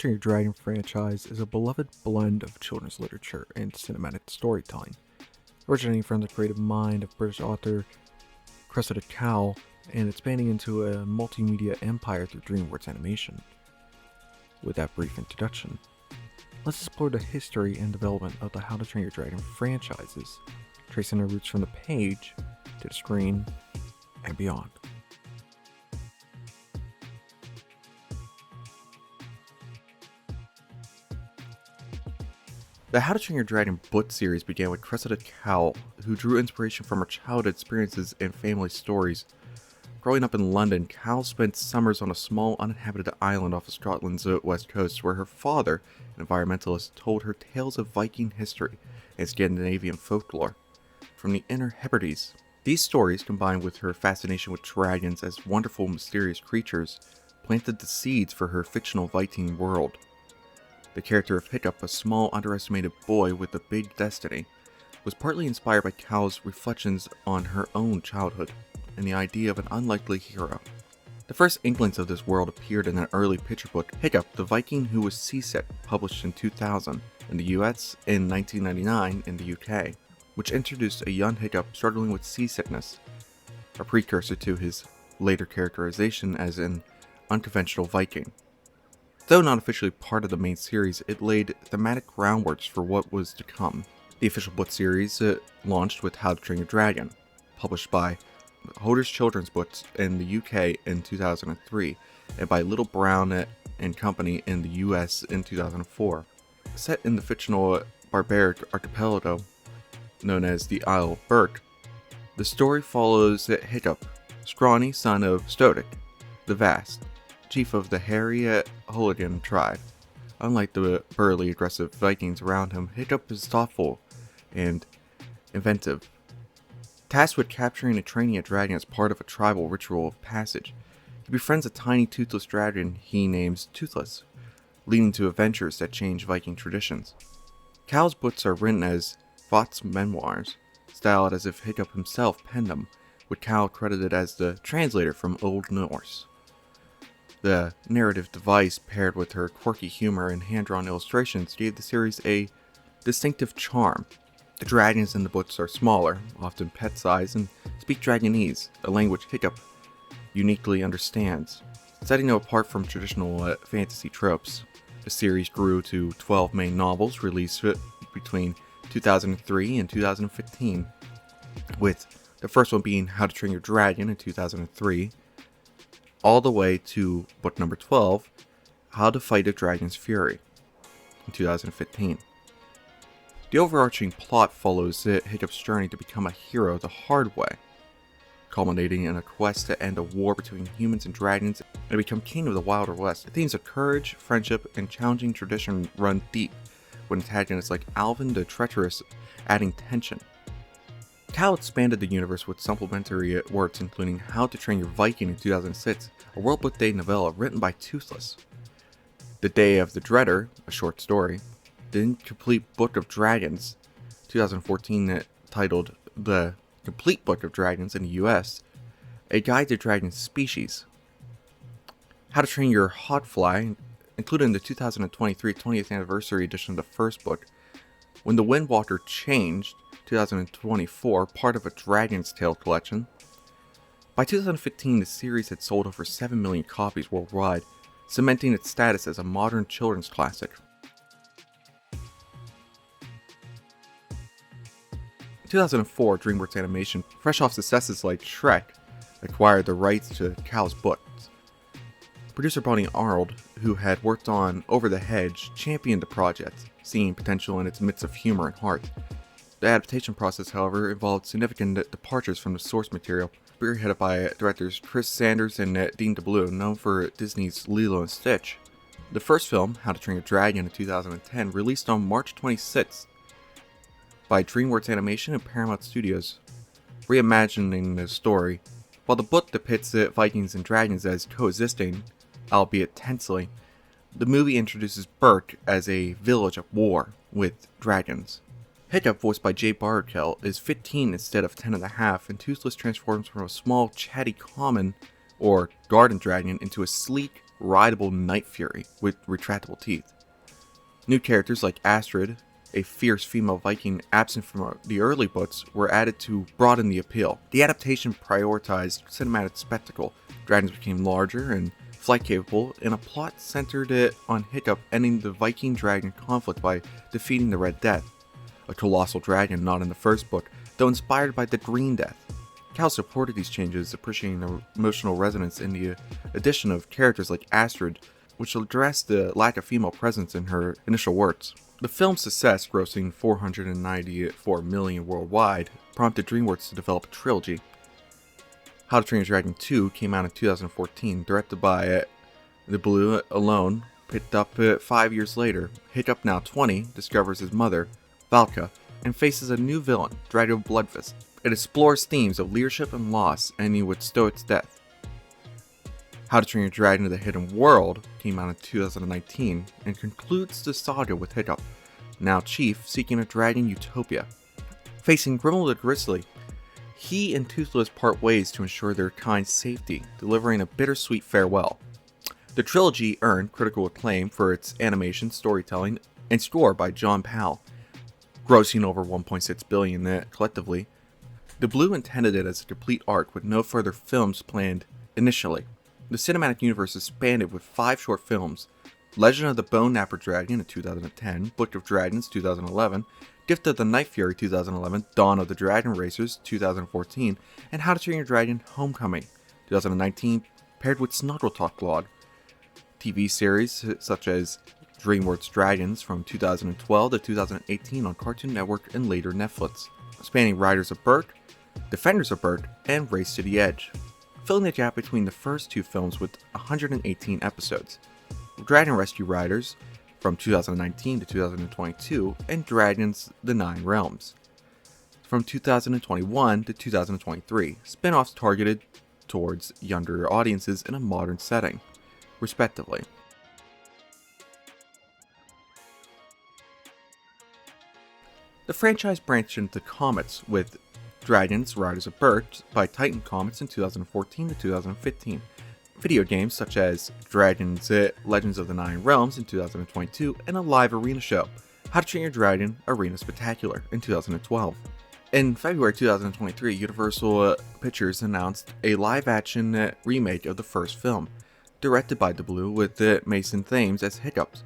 Train Your Dragon franchise is a beloved blend of children's literature and cinematic storytelling, originating from the creative mind of British author Cressida Cowell and expanding into a multimedia empire through DreamWorks Animation. With that brief introduction, let's explore the history and development of the How to Train Your Dragon franchises, tracing their roots from the page to the screen and beyond. The How to Train Your Dragon book series began with Cressida Cowell, who drew inspiration from her childhood experiences and family stories. Growing up in London, Cowell spent summers on a small uninhabited island off of Scotland's west coast, where her father, an environmentalist, told her tales of Viking history and Scandinavian folklore. From the Inner Hebrides, these stories, combined with her fascination with dragons as wonderful, mysterious creatures, planted the seeds for her fictional Viking world. The character of Hiccup, a small, underestimated boy with a big destiny, was partly inspired by Cowell's reflections on her own childhood and the idea of an unlikely hero. The first inklings of this world appeared in an early picture book, Hiccup, the Viking Who Was Seasick, published in 2000 in the US and 1999 in the UK, which introduced a young Hiccup struggling with seasickness, a precursor to his later characterization as an unconventional Viking. Though not officially part of the main series, it laid thematic groundwork for what was to come. The official book series launched with How to Train Your Dragon, published by Hodder's Children's Books in the UK in 2003, and by Little Brown and Company in the US in 2004. Set in the fictional barbaric archipelago known as the Isle of Berk, the story follows Hiccup, scrawny son of Stodik the Vast, chief of the hairy Hooligan tribe. Unlike the burly, aggressive Vikings around him, Hiccup is thoughtful and inventive. Tasked with capturing and training a dragon as part of a tribal ritual of passage, he befriends a tiny toothless dragon he names Toothless, leading to adventures that change Viking traditions. Cowell's books are written as Vought's memoirs, styled as if Hiccup himself penned them, with Cowell credited as the translator from Old Norse. The narrative device, paired with her quirky humor and hand-drawn illustrations, gave the series a distinctive charm. The dragons in the books are smaller, often pet-sized, and speak Dragonese, a language Hiccup uniquely understands, setting them apart from traditional fantasy tropes. The series grew to 12 main novels released between 2003 and 2015, with the first one being How to Train Your Dragon in 2003, all the way to book number 12, How to Fight a Dragon's Fury, in 2015. The overarching plot follows Hiccup's journey to become a hero the hard way, culminating in a quest to end a war between humans and dragons and become king of the Wilder West. The themes of courage, friendship, and challenging tradition run deep, with antagonists like Alvin the Treacherous adding tension. Cowell expanded the universe with supplementary works including How to Train Your Viking in 2006, a World Book Day novella written by Toothless, The Day of the Dreader, a short story, the Incomplete Book of Dragons, 2014 titled The Complete Book of Dragons in the US, A Guide to Dragon Species, How to Train Your Hotfly, included in the 2023 20th anniversary edition of the first book, When the Windwalker Changed, 2024, part of a Dragon's Tale collection. By 2015, the series had sold over 7 million copies worldwide, cementing its status as a modern children's classic. In 2004, DreamWorks Animation, fresh off successes like Shrek, acquired the rights to Cowell's books. Producer Bonnie Arnold, who had worked on Over the Hedge, championed the project, seeing potential in its mix of humor and heart. The adaptation process, however, involved significant departures from the source material, spearheaded by directors Chris Sanders and Dean DeBlue, known for Disney's Lilo and Stitch. The first film, How to Train Your Dragon in 2010, released on March 26th by DreamWorks Animation and Paramount Studios, reimagining the story. While the book depicts Vikings and dragons as coexisting, albeit tensely, the movie introduces Berk as a village at war with dragons. Hiccup, voiced by Jay Baruchel, is 15 instead of 10 and a half, and Toothless transforms from a small, chatty common, or garden dragon, into a sleek, rideable Night Fury with retractable teeth. New characters like Astrid, a fierce female Viking absent from the early books, were added to broaden the appeal. The adaptation prioritized cinematic spectacle. Dragons became larger and flight capable, and a plot centered it on Hiccup ending the Viking-dragon conflict by defeating the Red Death, a colossal dragon not in the first book, though inspired by the Green Death. Cal supported these changes, appreciating the emotional resonance in the addition of characters like Astrid, which addressed the lack of female presence in her initial works. The film's success, grossing $494 million worldwide, prompted DreamWorks to develop a trilogy. How to Train Your Dragon 2 came out in 2014, directed by The Blue alone, picked up 5 years later. Hiccup, now 20, discovers his mother, Valka, and faces a new villain, Drago Bloodfist. It explores themes of leadership and loss, ending with Stoich's death. How to Train Your Dragon: The Hidden World came out in 2019 and concludes the saga with Hiccup, now chief, seeking a dragon utopia. Facing Grimmel the Grizzly, he and Toothless part ways to ensure their kind's safety, delivering a bittersweet farewell. The trilogy earned critical acclaim for its animation, storytelling, and score by John Powell, grossing over $1.6 billion collectively. The Blue intended it as a complete arc with no further films planned initially. The cinematic universe expanded with 5 short films: Legend of the Bone Napper Dragon in 2010, Book of Dragons 2011, Gift of the Night Fury 2011, Dawn of the Dragon Racers 2014, and How to Train Your Dragon: Homecoming 2019, paired with Snuggletalk Log. TV series such as DreamWorks Dragons from 2012 to 2018 on Cartoon Network and later Netflix, spanning Riders of Berk, Defenders of Berk, and Race to the Edge, filling the gap between the first 2 films with 118 episodes. Dragon Rescue Riders from 2019 to 2022, and Dragons: The Nine Realms from 2021 to 2023, spin-offs targeted towards younger audiences in a modern setting, respectively. The franchise branched into comics with Dragons: Riders of Berk by Titan Comics in 2014 to 2015, video games such as Dragons: Legends of the Nine Realms in 2022, and a live arena show, How to Train Your Dragon: Arena Spectacular in 2012. In February 2023, Universal Pictures announced a live-action remake of the first film, directed by The Blue, with Mason Thames as Hiccups,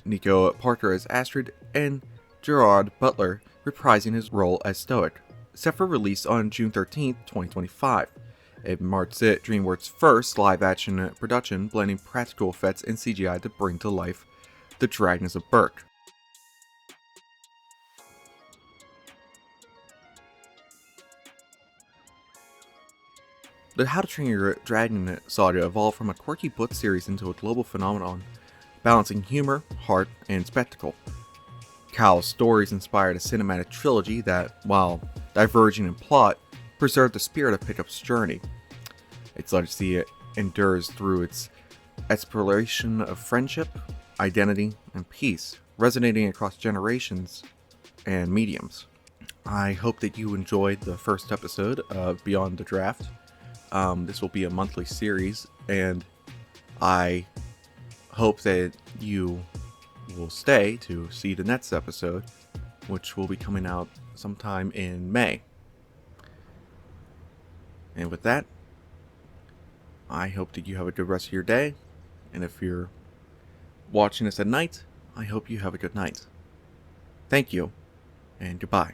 Nico Parker as Astrid, and Gerard Butler reprising his role as Stoic, set for release on June 13, 2025. It marks DreamWorks' first live-action production, blending practical effects and CGI to bring to life the Dragons of Berk. The How to Train Your Dragon saga evolved from a quirky book series into a global phenomenon, balancing humor, heart, and spectacle. Cal's stories inspired a cinematic trilogy that, while diverging in plot, preserved the spirit of Hiccup's journey. Its legacy endures through its exploration of friendship, identity, and peace, resonating across generations and mediums. I hope that you enjoyed the first episode of Beyond the Draft. This will be a monthly series, and I hope that you will stay to see the next episode, which will be coming out sometime in May. And with that, I hope that you have a good rest of your day, and if you're watching this at night, I hope you have a good night. Thank you, and goodbye.